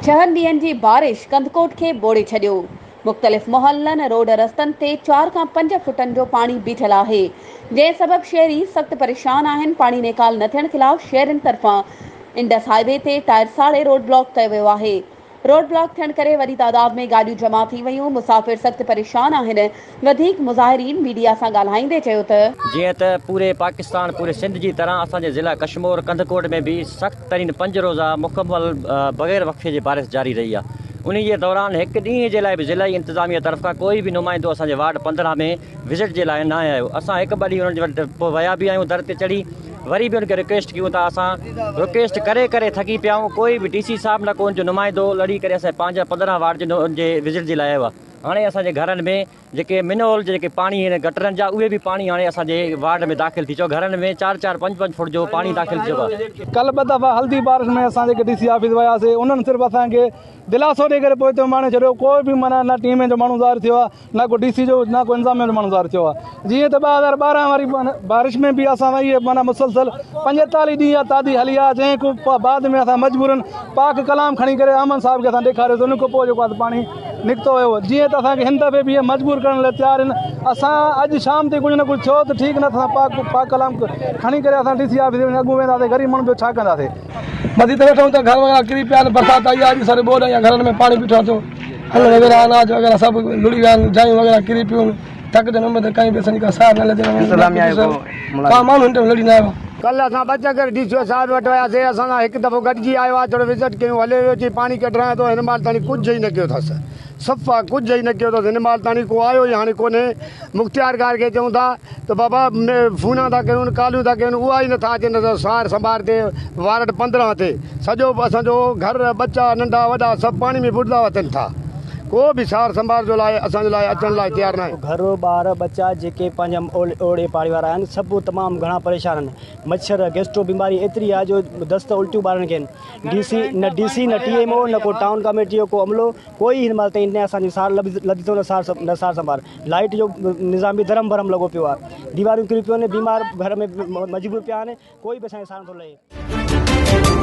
6 ॾींहनि जी बारिश कंदकोट खे ॿोड़े छॾियो। मुख़्तलिफ़ मोहल्लनि रोड रस्तनि ते 4 खां 5 फुटनि जो पाणी बीठल आहे, जंहिं सबबि शहरी सख़्त परेशान आहिनि। पाणी निकाल न थियण ख़िलाफ़ शहरनि तरफ़ां इंडस हाईवे ते टायर साड़े रोड ब्लॉक कयो वियो आहे। रोड ब्लॉक थियण करे वॾी तादाद में गाॾियूं जमा थी वयूं। मुसाफ़िर सख़्त परेशान आहिनि। वधीक मुज़ाहिरीन मीडिया सां ॻाल्हाईंदे चयो त जीअं त पूरे पाकिस्तान पूरे सिंध जी तरह असांजे ज़िला कशमोर कंदकोट में भी सख़्त तरीन 5 रोज़ा मुकम्मल बग़ैर वक़्फ़े जे बारिश जारी रही आहे। उन जे दौरान हिकु ॾींहं जे लाइ बि ज़िलाई इंतिज़ामिया तरफ़ खां कोई बि नुमाइंदो असांजे वार्ड 15 में विज़िट जे लाइ न आयो। असां हिकु ॿ ॾींहं उन्हनि जे वटि पोइ विया बि आहियूं, दर ते चढ़ी वरी बि उनखे रिक्वेस्ट कयूं था। असां रिक्वेस्ट करे करे थकी पिया आहियूं। कोई बि DC साहब न को उनजो नुमाइंदो लड़ी करे असांजे 15 वार्ड जे विज़िट जे लाइ आयो आहे। हाणे असांजे घरनि में जेके मिनोल जेके पाणी आहिनि गटरनि जा, उहे बि पाणी हाणे असांजे वार्ड में दाख़िल थी चुको। घरनि में 4-4, 5-5 फुट जो पाणी दाख़िल थी चुको आहे। कल 2 दफ़ा हल्दी बारिश में असां जेके DC ऑफिस वियासीं, उन्हनि सिर्फ़ु असांखे दिलासो ॾेई करे पोइ माने छॾियो। कोई बि माना न टीम जो माण्हू ज़ाहिर थियो आहे, न को DC जो, न को इंतिज़ामिया जो माण्हू ज़ाहिर थियो आहे। जीअं त 2012 वारी बारिश में बि असां वही माना मुसलसल 45 ॾींहं तादी हली आहे, जंहिं खां बाद में असां मजबूरन पाक कलाम खणी करे अमन साहब खे असां ॾेखारियोसीं। उन खां पोइ जेको आहे पाणी निकितो वियो। जीअं त असांखे हिन दफ़े बि मजबूर करण लाइ तयारु आहिनि। असां अॼु शाम ते कुझु न कुझु थियो त ठीकु, न त असां पाक कलाम खणी करे असां DC ऑफिस में अॻु वेंदासीं। ग़रीब माण्हू जो छा कंदासीं? मज़ीद वेठूं त घर वग़ैरह किरी पिया आहिनि। बरसाति आई आहे, सारे बोर या घरनि में पाणी बीठो थो। हल वग़ैरह अनाज वग़ैरह सभु लुड़ी विया आहिनि। जायूं वग़ैरह किरी पियूं। थक जन में त कहीं बि असांजी का सार न लॻे, का माण्हू हिन लड़ी न आयो। कल असां 2 चकर DC साहब वटि वियासीं। असां हिकु दफ़ो गॾिजी आयो आहे, थोरो विज़िट कयूं, हले वियो अची पाणी कढाए थो। हिन महिल ताणी कुझु ई न कयो अथसि, सफ़ा कुझु ई न कयो अथसि। हिन महिल ताणी को आयो ई हाणे कोन्हे। मुख़्तियार कार खे चऊं था त बाबा फ़ोना था कयूं, कॉलियूं था कयूं, उहा ई नथा अचनि। सार संभार ते वार्ड 15 ते सॼो असांजो घर बच्चा नंढा वॾा सभु पाणी में बुॾंदा वञनि था। को बि सार संभार जो लाइ असांजे लाइ अचण लाइ तयारु न आहे। घर ॿार बच्चा जेके पंहिंजा ओड़े पाड़े वारा आहिनि, सभु तमामु घणा परेशान आहिनि। मच्छर गैस्ट्रो बीमारी एतिरी आहे जो दस्त उल्टियूं ॿारनि खे आहिनि। DC न TMO न को टाउन कमेटी जो को अमलो, कोई हिन महिल ताईं असांजी सार लधी थो न सार संभाल। लाइट जो निज़ाम बि धरम भरम लॻो पियो आहे। दीवारूं किरी पियूं आहिनि, बीमार घर में मजबूर पिया आहिनि। कोई बि असांखे सार नथो लहे।